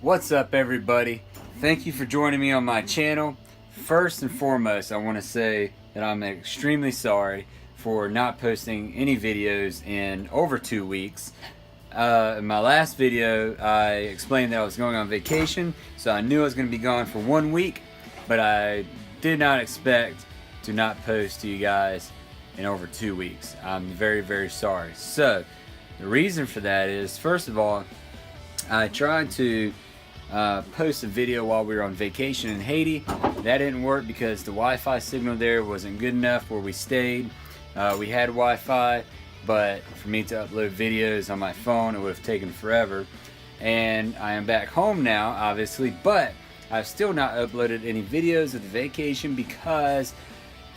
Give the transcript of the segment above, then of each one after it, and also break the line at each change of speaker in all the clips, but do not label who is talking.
What's up, everybody? Thank you for joining me on my channel. First and foremost, I want to say that I'm extremely sorry for not posting any videos in over 2 weeks. In my last video, I explained that I was going on vacation, so I knew I was going to be gone for 1 week, but I did not expect to not post to you guys in over 2 weeks. I'm very, very sorry. So, the reason for that is, first of all, I tried to post a video while we were on vacation in Haiti. That didn't work because the Wi-Fi signal there wasn't good enough where we stayed. We had Wi-Fi, but for me to upload videos on my phone, it would have taken forever. And I am back home now, obviously, but I've still not uploaded any videos of the vacation because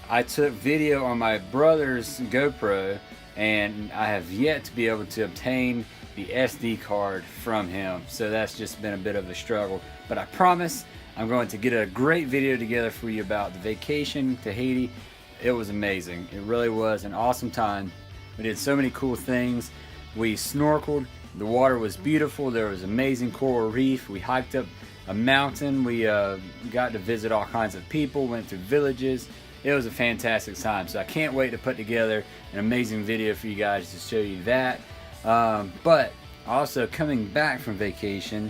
I took video on my brother's GoPro, and I have yet to be able to obtain the SD card from him. So that's just been a bit of a struggle. But I promise I'm going to get a great video together for you about the vacation to Haiti. It was amazing. It really was an awesome time. We did so many cool things. We snorkeled. The water was beautiful. There was amazing coral reef. We hiked up a mountain. We got to visit all kinds of people, went through villages. It was a fantastic time. So I can't wait to put together an amazing video for you guys to show you that. But also coming back from vacation,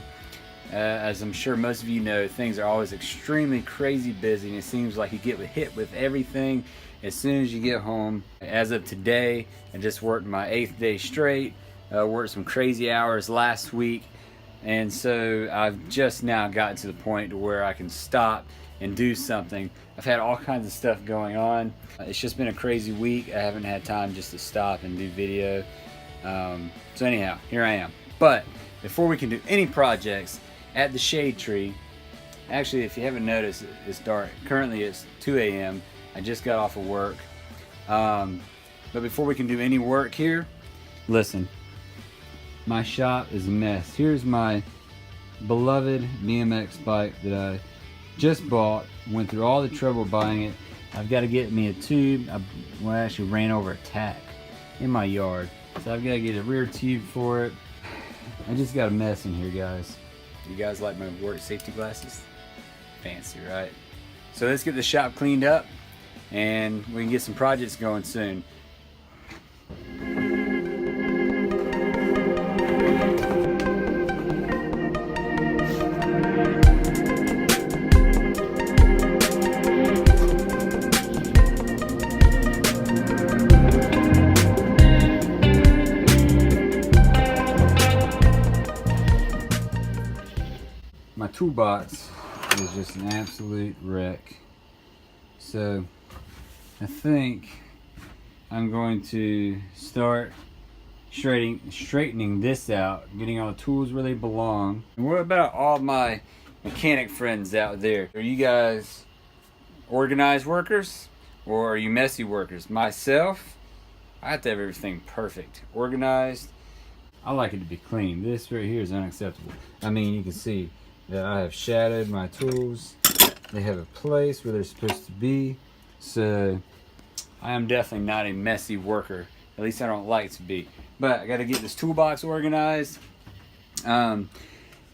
as I'm sure most of you know, things are always extremely crazy busy, and it seems like you get hit with everything as soon as you get home. As of today, I just worked my 8th day straight, worked some crazy hours last week, and so I've just now gotten to the point to where I can stop and do something. I've had all kinds of stuff going on. It's just been a crazy week. I haven't had time just to stop and do video. So anyhow, here I am. But before we can do any projects at the shade tree, actually, if you haven't noticed, it's dark. Currently it's 2 a.m. I just got off of work. But before we can do any work here, listen, my shop is a mess. Here's my beloved BMX bike that I just bought, went through all the trouble buying it. I've got to get me a tube. I actually ran over a tack in my yard, so I've got to get a rear tube for it. I just got a mess in here, guys. You guys like my work safety glasses? Fancy, right? So let's get the shop cleaned up and we can get some projects going soon. My toolbox is just an absolute wreck. So I think I'm going to start straightening this out, getting all the tools where they belong. And what about all my mechanic friends out there? Are you guys organized workers or are you messy workers? Myself, I have to have everything perfect, organized. I like it to be clean. This right here is unacceptable. I mean, you can see that I have shadowed my tools. They have a place where they're supposed to be. So I am definitely not a messy worker. At least I don't like to be. But I got to get this toolbox organized. My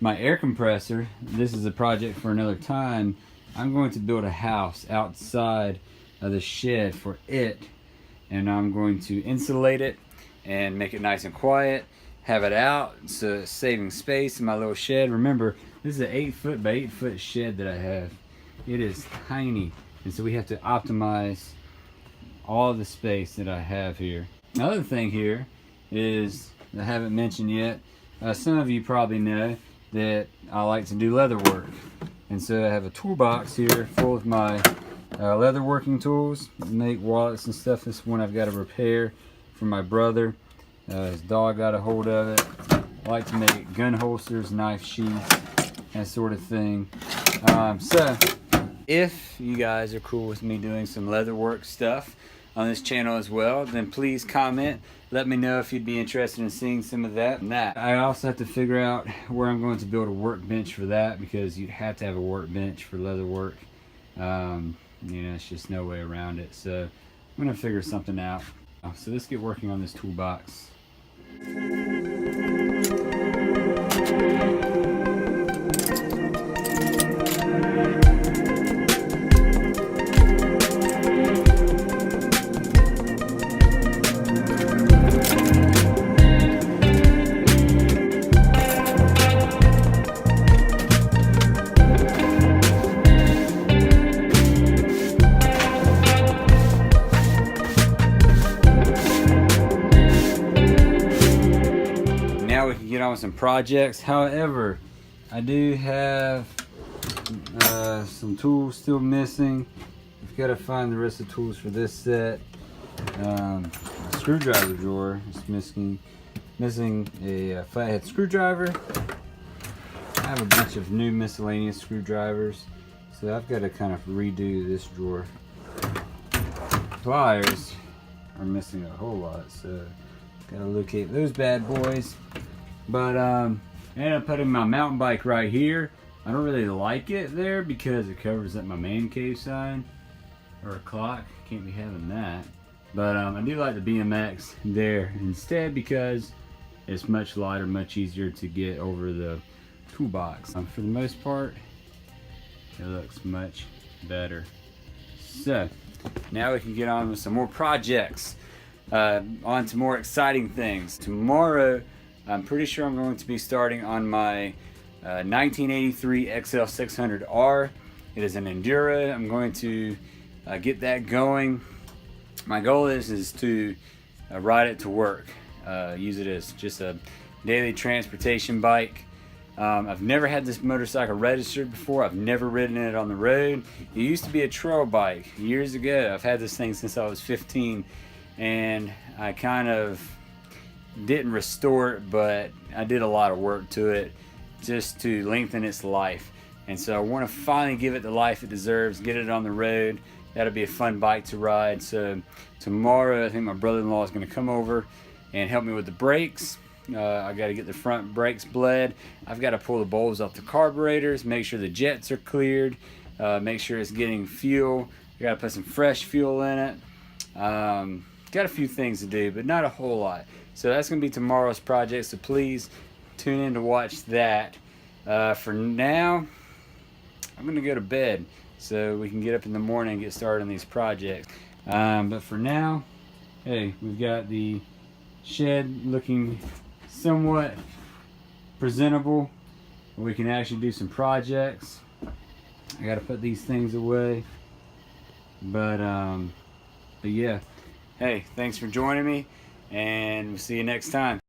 air compressor, this is a project for another time. I'm going to build a house outside of the shed for it. And I'm going to insulate it and make it nice and quiet. Have it out, so it's saving space in my little shed. Remember, this is an 8-foot by 8-foot shed that I have. It is tiny, and so we have to optimize all of the space that I have here. Another thing here is, I haven't mentioned yet, some of you probably know that I like to do leather work. And so I have a toolbox here full of my leather working tools, make wallets and stuff. This one I've got to repair for my brother. His dog got a hold of it. I like to make gun holsters, knife sheaths, that sort of thing. So if you guys are cool with me doing some leatherwork stuff on this channel as well, then please comment. Let me know if you'd be interested in seeing some of that. I also have to figure out where I'm going to build a workbench for that, because you'd have to have a workbench for leatherwork. You know, it's just no way around it. So I'm gonna figure something out. So let's get working on this toolbox. with some projects. However, I do have some tools still missing. I've got to find the rest of the tools for this set. A screwdriver drawer is missing a flathead screwdriver. I have a bunch of new miscellaneous screwdrivers, so I've got to kind of redo this drawer. Pliers are missing a whole lot, so gotta locate those bad boys. But I ended up putting my mountain bike right here. I don't really like it there because it covers up my man cave sign, or a clock. Can't be having that. But I do like the BMX there instead because it's much lighter, much easier to get over the toolbox. For the most part, it looks much better. So now we can get on with some more projects, on to more exciting things. Tomorrow, I'm pretty sure I'm going to be starting on my 1983 XL600R. It is an Enduro. I'm going to get that going. My goal is to ride it to work, use it as just a daily transportation bike. I've never had this motorcycle registered before. I've never ridden it on the road. It used to be a trail bike years ago. I've had this thing since I was 15, and I kind of didn't restore it, but I did a lot of work to it just to lengthen its life. And so I want to finally give it the life it deserves, get it on the road. That'll be a fun bike to ride. So tomorrow, I think my brother-in-law is going to come over and help me with the brakes. I got to get the front brakes bled. I've got to pull the bulbs off the carburetors, make sure the jets are cleared, make sure it's getting fuel. I got to put some fresh fuel in it. Got a few things to do, but not a whole lot. So that's going to be tomorrow's project, so please tune in to watch that. For now, I'm going to go to bed so we can get up in the morning and get started on these projects. But for now, hey, we've got the shed looking somewhat presentable. We can actually do some projects. I got to put these things away. But yeah, hey, thanks for joining me, and we'll see you next time.